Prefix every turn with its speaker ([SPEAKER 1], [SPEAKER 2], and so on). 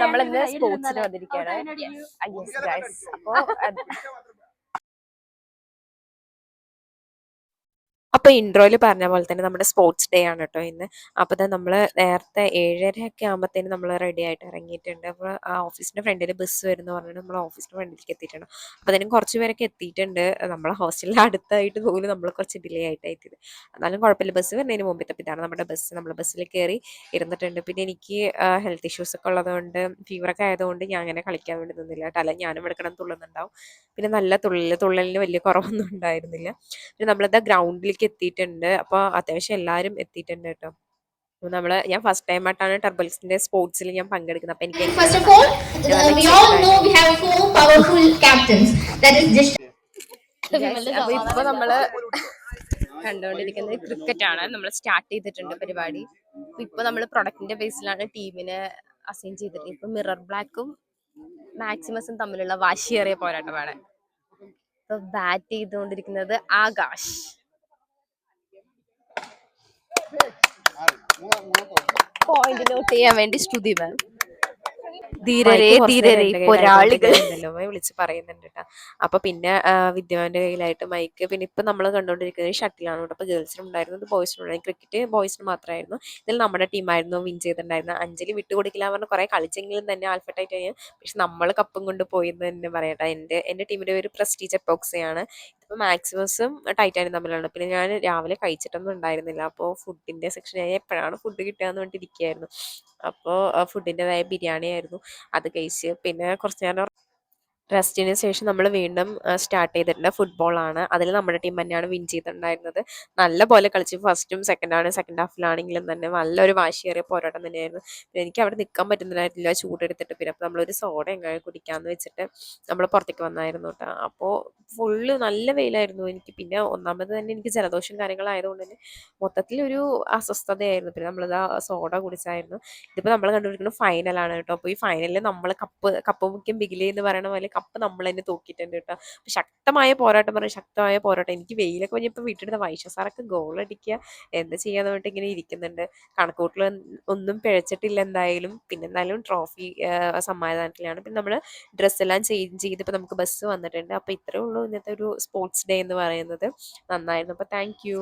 [SPEAKER 1] നമ്മളിന്ന് സ്പോർട്സിന് വന്നിരിക്കുകയാണ്. അപ്പോൾ ഇൻട്രോയിൽ പറഞ്ഞ പോലെ തന്നെ നമ്മുടെ സ്പോർട്സ് ഡേ ആണ് കേട്ടോ ഇന്ന്. അപ്പോൾ നമ്മൾ നേരത്തെ 7:30 ആകുമ്പോഴത്തേനും നമ്മൾ റെഡി ആയിട്ട് ഇറങ്ങിയിട്ടുണ്ട്. അപ്പോൾ ആ ഓഫീസിൻ്റെ ഫ്രണ്ടിൽ ബസ് വരുമെന്ന് പറഞ്ഞിട്ട് നമ്മൾ ഓഫീസിൻ്റെ ഫ്രണ്ടിലേക്ക് എത്തിയിട്ടുണ്ട്. അപ്പോൾ അതിനും കുറച്ച് പേരൊക്കെ എത്തിയിട്ടുണ്ട്. നമ്മളെ ഹോസ്റ്റലിൽ അടുത്തായിട്ട് പോലും നമ്മൾ കുറച്ച് ഡിലേ ആയിട്ടാണ് എത്തിയത്. എന്നാലും കുഴപ്പമില്ല, ബസ് വരുന്നതിന് മുമ്പ് എത്തി. ഇതാണ് നമ്മുടെ ബസ്. നമ്മൾ ബസ്സിൽ കയറി ഇരുന്നിട്ടുണ്ട്. പിന്നെ എനിക്ക് ഹെൽത്ത് ഇഷ്യൂസ് ഒക്കെ ഉള്ളതുകൊണ്ട് ഫീവറൊക്കെ ആയതുകൊണ്ട് ഞാൻ അങ്ങനെ കളിക്കാൻ വേണ്ടി നിന്നില്ല കേട്ടോ. അല്ല ഞാനും എടുക്കണം തുള്ളുന്നുണ്ടാവും. പിന്നെ നല്ല തുള്ളലിന് വലിയ കുറവൊന്നും ഉണ്ടായിരുന്നില്ല. പിന്നെ നമ്മളിതാ ഗ്രൗണ്ടിലേക്ക് എത്തിയിട്ടുണ്ട്. അപ്പോൾ അത്യാവശ്യം എല്ലാവരും എത്തിയിട്ടുണ്ട് കേട്ടോ. ഞാൻ ഫസ്റ്റ് ടൈം ആയിട്ടാണ് ടർബൽസിന്റെ സ്പോർട്സിൽ ഞാൻ പങ്കെടുക്കുന്നത്. അപ്പോൾ എനിക്ക് ഇപ്പൊ നമ്മള് കണ്ടുകൊണ്ടിരിക്കുന്നത് ക്രിക്കറ്റ് ആണ്. നമ്മൾ സ്റ്റാർട്ട് ചെയ്തിട്ടുണ്ട് പരിപാടി. ഇപ്പൊ നമ്മൾ പ്രൊഡക്റ്റിന്റെ ബേസിലാണ് ടീമിനെ അസൈൻ ചെയ്തിട്ട്. ഇപ്പൊ മിറർ ബ്ലാക്കും മാക്സിമസും തമ്മിലുള്ള വാശിയേറിയ പോരാട്ടമാണ്. ഇപ്പൊ ബാറ്റ് ചെയ്തുകൊണ്ടിരിക്കുന്നത് ആകാശ്. പോയിന്റ് നോട്ട് ചെയ്യാൻ വേണ്ടി സ്തുതി മാം. വിളിച്ച് പറയുന്നുണ്ട് കേട്ടോ. അപ്പൊ പിന്നെ വിദ്യമാന്റെ കയ്യിലായിട്ട് മൈക്ക്. പിന്നെ ഇപ്പൊ നമ്മൾ കണ്ടുകൊണ്ടിരിക്കുന്നത് ഷട്ടിലാണ് കേട്ടോ. അപ്പൊ ഗേൾസിനും ഉണ്ടായിരുന്നത് ബോയ്സിനും ഉണ്ടായിരുന്നു. ക്രിക്കറ്റ് ബോയ്സിന് മാത്രമായിരുന്നു. ഇതിൽ നമ്മുടെ ടീമായിരുന്നു വിൻ ചെയ്തിട്ടുണ്ടായിരുന്നത്. അഞ്ജലി വിട്ടുകൊടുക്കില്ല പറഞ്ഞ് കുറെ കളിച്ചെങ്കിലും തന്നെ ആൽഫട്ടായിട്ട് കഴിഞ്ഞാൽ, പക്ഷെ നമ്മൾ കപ്പും കൊണ്ട് പോയെന്ന് തന്നെ പറയട്ടെ. എൻ്റെ ടീമിന്റെ പേര് പ്രസ്റ്റീജ് എപ്പോക്സയാണ്. ഇതിപ്പോൾ മാക്സിമസും ടൈറ്റാനും തമ്മിലാണ്. പിന്നെ ഞാൻ രാവിലെ കഴിച്ചിട്ടൊന്നും ഉണ്ടായിരുന്നില്ല. അപ്പോൾ ഫുഡിന്റെ സെക്ഷൻ എപ്പോഴാണ് ഫുഡ് കിട്ടുക എന്ന് പറഞ്ഞിട്ടിരിക്കുകയായിരുന്നു. അപ്പോൾ ഫുഡിൻ്റെതായ ബിരിയാണി ആയിരുന്നു. അത് കഴിച്ച് പിന്നെ കുറച്ച് നേരം റെസ്റ്റിന് ശേഷം നമ്മൾ വീണ്ടും സ്റ്റാർട്ട് ചെയ്തിട്ടുണ്ട്. ഫുട്ബോളാണ്. അതിൽ നമ്മുടെ ടീം തന്നെയാണ് വിൻ ചെയ്തിട്ടുണ്ടായിരുന്നത്. നല്ല പോലെ കളിച്ച് ഫസ്റ്റും സെക്കൻഡ് ഹാഫിലാണെങ്കിലും തന്നെ നല്ലൊരു വാശിയേറിയ പോരാട്ടം തന്നെയായിരുന്നു. എനിക്ക് അവിടെ നിൽക്കാൻ പറ്റുന്നില്ലായിരുന്നില്ല ചൂടെടുത്തിട്ട്. പിന്നെ അപ്പോൾ നമ്മളൊരു സോഡ എങ്ങനെ കുടിക്കാമെന്ന് വെച്ചിട്ട് നമ്മൾ പുറത്തേക്ക് വന്നായിരുന്നു കേട്ടോ. അപ്പോൾ ഫുള്ള് നല്ല വെയിലായിരുന്നു എനിക്ക്. പിന്നെ ഒന്നാമത് തന്നെ എനിക്ക് ജലദോഷം കാര്യങ്ങളായതുകൊണ്ട് തന്നെ മൊത്തത്തിലൊരു അസ്വസ്ഥതയായിരുന്നു. പിന്നെ നമ്മളിതാ സോഡ കുടിച്ചായിരുന്നു. ഇതിപ്പോൾ നമ്മൾ കണ്ടുപിടിക്കുന്നത് ഫൈനലാണ് കേട്ടോ. അപ്പോൾ ഈ ഫൈനലിൽ നമ്മൾ കപ്പ് മുഖ്യം ബിഗിലി എന്ന് പറയുന്ന പോലെ കപ്പ് നമ്മൾ തന്നെ തൂക്കിയിട്ടുണ്ട് കേട്ടോ. അപ്പോൾ ശക്തമായ പോരാട്ടം. എനിക്ക് വെയിലൊക്കെ കഴിഞ്ഞപ്പോൾ വീട്ടിലെടുത്ത വൈശ സാറൊക്കെ ഗോൾ അടിക്കുക എന്താ ചെയ്യാന്ന് പറഞ്ഞിട്ട് ഇങ്ങനെ ഇരിക്കുന്നുണ്ട്. കണക്കൂട്ടിൽ ഒന്നും പിഴച്ചിട്ടില്ല എന്തായാലും. പിന്നെ എന്തായാലും ട്രോഫി സമ്മാനദാനത്തിലാണ്. പിന്നെ നമ്മൾ ഡ്രസ്സെല്ലാം ചേഞ്ച് ചെയ്ത് ഇപ്പോൾ നമുക്ക് ബസ് വന്നിട്ടുണ്ട്. അപ്പോൾ ഇത്രയേ ഉള്ളൂ ഇന്നത്തെ ഒരു സ്പോർട്സ് ഡേ എന്ന് പറയുന്നത്. നന്നായിരുന്നു. അപ്പോൾ താങ്ക് യു.